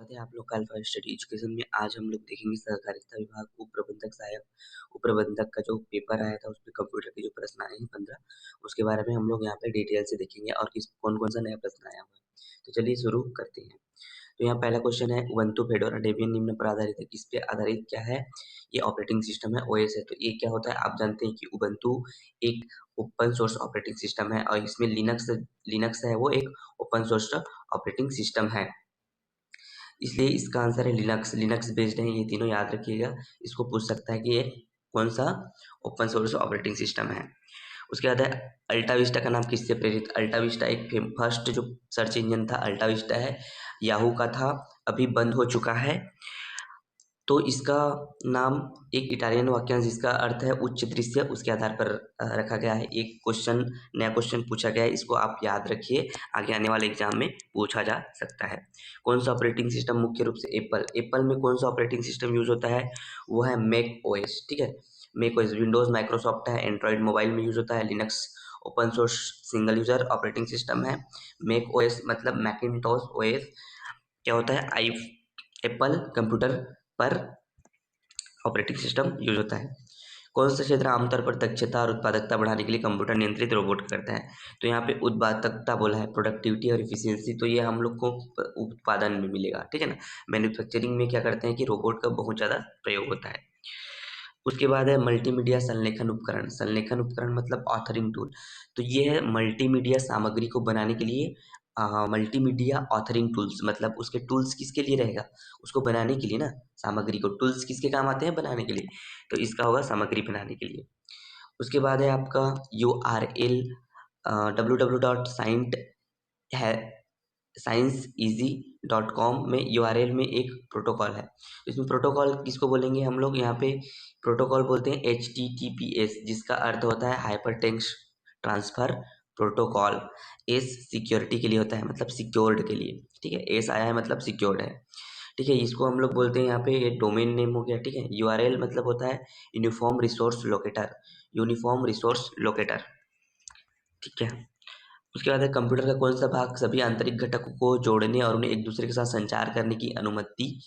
स्वागत है आप लोग का अल्फा स्टडी एजुकेशन में। आज हम लोग देखेंगे सहकारिता विभाग उप प्रबंधक सहायक उप प्रबंधक का जो पेपर आया था उसमें कंप्यूटर के जो प्रश्न आए हैं 15 उसके बारे में हम लोग यहाँ पे डिटेल से देखेंगे और किस कौन कौन सा नया प्रश्न आया हुआ है। तो चलिए शुरू करते हैं। तो यहाँ पहला क्वेश्चन है उबंटू फेडोरा डेबियन निम्न पर आधारित है। किस पे आधारित क्या है? ये ऑपरेटिंग सिस्टम है, ओएस है। तो ये क्या होता है आप जानते हैं कि उबंटू एक ओपन सोर्स ऑपरेटिंग सिस्टम है और इसमें लिनक्स लिनक्स है वो एक ओपन सोर्स ऑपरेटिंग सिस्टम है, इसलिए इसका आंसर है लिनक्स। लिनक्स बेस्ड है, ये तीनों याद रखिएगा। इसको पूछ सकता है कि ये कौन सा ओपन सोर्स ऑपरेटिंग सिस्टम है। उसके बाद है अल्टा विस्टा का नाम किससे प्रेरित? अल्टा विस्टा एक फर्स्ट जो सर्च इंजन था अल्टा विस्टा है, याहू का था, अभी बंद हो चुका है। तो इसका नाम एक इटालियन वाक्यांश जिसका अर्थ है उच्च दृश्य, उसके आधार पर रखा गया है। एक क्वेश्चन नया क्वेश्चन पूछा गया है, इसको आप याद रखिए, आगे आने वाले एग्जाम में पूछा जा सकता है। कौन सा ऑपरेटिंग सिस्टम मुख्य रूप से एप्पल एप्पल में कौन सा ऑपरेटिंग सिस्टम यूज होता है? वो है मैक ओएस। ठीक है, मैक ओएस। विंडोज माइक्रोसॉफ्ट है, एंड्रॉइड मोबाइल में यूज होता है। Linux open source single user operating system है। मैक ओएस मतलब मैकिनटॉश ओएस क्या होता है? आई एप्पल कंप्यूटर पर ऑपरेटिंग सिस्टम यूज होता है। कौन सा क्षेत्र आमतौर पर दक्षता और उत्पादकता बढ़ाने के लिए कंप्यूटर नियंत्रित रोबोट करता है? तो यहाँ पे उत्पादकता बोला है, प्रोडक्टिविटी और इफिशियंसी, तो ये हम लोग को उत्पादन में मिलेगा। ठीक है ना। मैन्युफैक्चरिंग में क्या करते हैं कि रोबोट का बहुत ज़्यादा प्रयोग होता है। उसके बाद है मल्टीमीडिया संलेखन उपकरण। संलेखन उपकरण मतलब ऑथरिंग टूल। तो ये है मल्टीमीडिया सामग्री को बनाने के लिए मल्टीमीडिया ऑथरिंग टूल्स, मतलब उसके टूल्स किसके लिए रहेगा? उसको बनाने के लिए ना, सामग्री को। टूल्स किसके काम आते हैं? बनाने के लिए। तो इसका होगा सामग्री बनाने के लिए। उसके बाद है आपका URL, www.scient है, scienceizy.com में URL में एक प्रोटोकॉल है। इसमें प्रोटोकॉल किसको बोलेंगे हम लोग? यहाँ पे प्रोटोकॉल बोलते हैं HTTPS, जिसका अर्थ होता है hyper text transfer protocol. S security के लिए होता है, मतलब सिक्योर्ड के लिए। ठीक है, एस आया है मतलब सिक्योर्ड है। ठीक है, इसको हम लोग बोलते हैं यहाँ पे, ये डोमेन नेम हो गया। ठीक है, URL मतलब होता है uniform resource locator, uniform resource locator. ठीक है। उसके बाद है कंप्यूटर का कौन सा भाग सभी आंतरिक घटकों को जोड़ने और उन्हें एक दूसरे के साथ संचार करने की अनुमति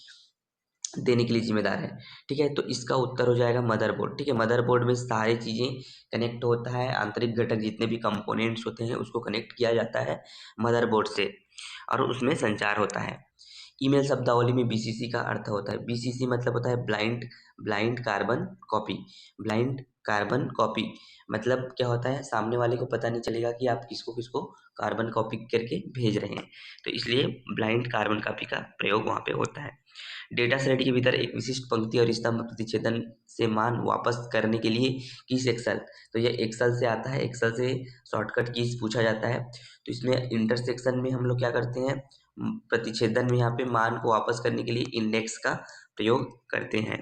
देने के लिए जिम्मेदार है? ठीक है, तो इसका उत्तर हो जाएगा मदरबोर्ड। ठीक है, मदरबोर्ड में सारी चीजें कनेक्ट होता है, आंतरिक घटक जितने भी कंपोनेंट्स होते हैं उसको कनेक्ट किया जाता है मदरबोर्ड से और उसमें संचार होता है। ईमेल शब्दावली में BCC का अर्थ होता है, BCC मतलब होता है blind blind carbon copy. Blind carbon copy मतलब क्या होता है? सामने वाले को पता नहीं चलेगा कि आप किसको किसको कार्बन कॉपी करके भेज रहे हैं, तो इसलिए ब्लाइंड कार्बन कॉपी का प्रयोग वहाँ पे होता है। डेटा सेट के भीतर एक विशिष्ट पंक्ति और स्तंभ प्रतिच्छेदन से मान वापस करने के लिए किस एक्सेल? तो ये एक्सेल से आता है, एक्सेल से शॉर्टकट कीज पूछा जाता है। तो इसमें इंटरसेक्शन में हम लोग क्या करते हैं? प्रतिच्छेदन में यहाँ पे मान को वापस करने के लिए इंडेक्स का प्रयोग करते हैं।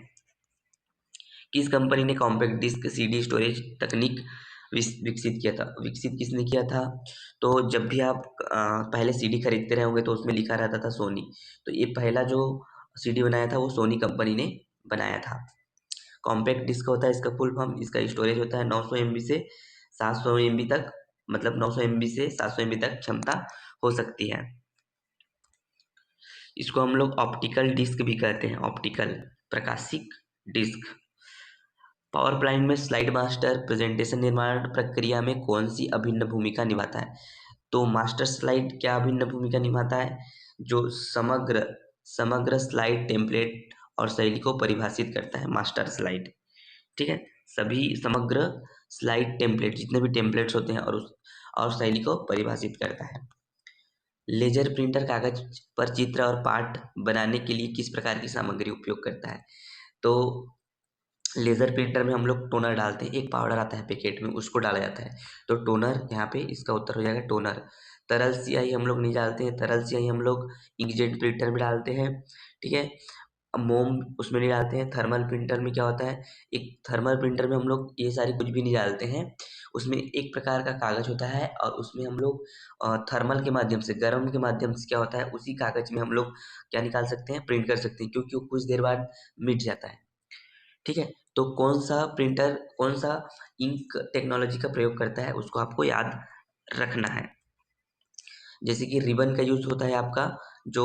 किस कंपनी ने कॉम्पैक्ट डिस्क CD स्टोरेज तकनीक विकसित किया था? विकसित किसने किया था? तो जब भी आप पहले CD खरीदते रहे होंगे तो उसमें लिखा रहता था सोनी, तो ये पहला जो CD बनाया था वो सोनी कंपनी ने बनाया था। कॉम्पैक्ट डिस्क होता है इसका फुल फॉर्म, इसका स्टोरेज होता है 900 MB से 700 MB तक, मतलब 900 MB से 700 MB तक क्षमता हो सकती है। इसको हम लोग ऑप्टिकल डिस्क भी कहते हैं, ऑप्टिकल प्रकाशिक डिस्क। पावर पॉइंट में स्लाइड मास्टर प्रेजेंटेशन निर्माण प्रक्रिया में कौन सी अभिन्न भूमिका निभाता है? तो मास्टर स्लाइड क्या अभिन्न भूमिका निभाता है? जो समग्र समग्र स्लाइड टेम्पलेट और शैली को परिभाषित करता है, मास्टर स्लाइड। ठीक है, सभी समग्र स्लाइड टेम्पलेट जितने भी टेम्पलेट्स होते हैं और शैली को परिभाषित करता है। लेजर प्रिंटर कागज पर चित्र और पाठ बनाने के लिए किस प्रकार की सामग्री उपयोग करता है? तो लेजर प्रिंटर में हम लोग टोनर डालते हैं, एक पाउडर आता है पैकेट में, उसको डाला जाता है। तो टोनर यहाँ पे इसका उत्तर हो जाएगा टोनर। तरल स्याही हम लोग नहीं डालते हैं, तरल स्याही हम लोग इंकजेट प्रिंटर में डालते हैं। ठीक है, मोम उसमें नहीं डालते हैं। थर्मल प्रिंटर में क्या होता है? एक थर्मल प्रिंटर में हम लोग ये सारे कुछ भी नहीं डालते हैं, उसमें एक प्रकार का कागज होता है और उसमें हम लोग थर्मल के माध्यम से, गर्म के माध्यम से क्या होता है, उसी कागज में हम लोग क्या निकाल सकते हैं? प्रिंट कर सकते हैं, क्योंकि वो कुछ देर बाद मिट जाता है। ठीक है, तो कौन सा प्रिंटर कौन सा इंक टेक्नोलॉजी का प्रयोग करता है उसको आपको याद रखना है। जैसे कि रिबन का यूज होता है आपका जो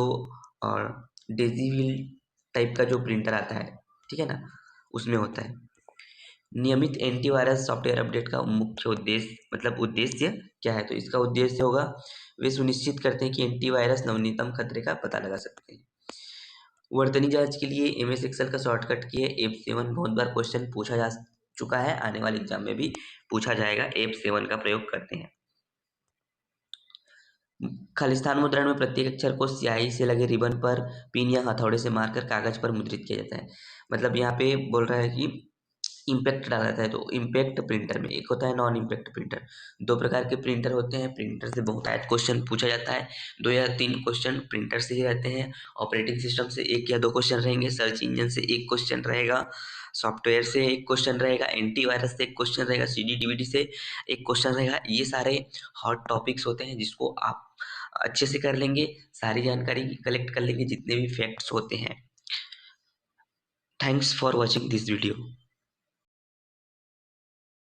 डेजीविल टाइप का जो प्रिंटर आता है, ठीक है ना, उसमें होता है। नियमित एंटीवायरस सॉफ्टवेयर अपडेट का मुख्य उद्देश्य, मतलब उद्देश्य क्या है, तो इसका उद्देश्य होगा, वे सुनिश्चित करते हैं कि एंटीवायरस नवीनतम खतरे का पता लगा सकते हैं। वर्तनी जांच के लिए एमएस एक्सेल का शॉर्टकट की है F7। बहुत बार क्वेश्चन पूछा जा चुका है, आने वाले एग्जाम में भी पूछा जाएगा। F7 का प्रयोग करते हैं। खालिस्तान मुद्रण में प्रत्येक अक्षर को स्याही से लगे रिबन पर पिन या हथौड़े से मारकर कागज पर मुद्रित किया जाता है। मतलब यहाँ पे बोल रहा है कि इम्पैक्ट डाला जाता है, तो इम्पैक्ट प्रिंटर में एक होता है नॉन इम्पैक्ट प्रिंटर। दो प्रकार के प्रिंटर होते हैं। प्रिंटर से बहुतायत क्वेश्चन पूछा जाता है, 2 या 3 क्वेश्चन प्रिंटर से ही रहते हैं। ऑपरेटिंग सिस्टम से 1 या 2 क्वेश्चन रहेंगे, सर्च इंजन से 1 क्वेश्चन रहेगा, सॉफ्टवेयर से 1 क्वेश्चन रहेगा, एंटीवायरस से 1 क्वेश्चन रहेगा, सीडी डीवीडी से 1 क्वेश्चन रहेगा। ये सारे हॉट टॉपिक्स होते हैं जिसको आप अच्छे से कर लेंगे, सारी जानकारी कलेक्ट कर लेंगे जितने भी फैक्ट्स होते हैं। Thanks for watching this video.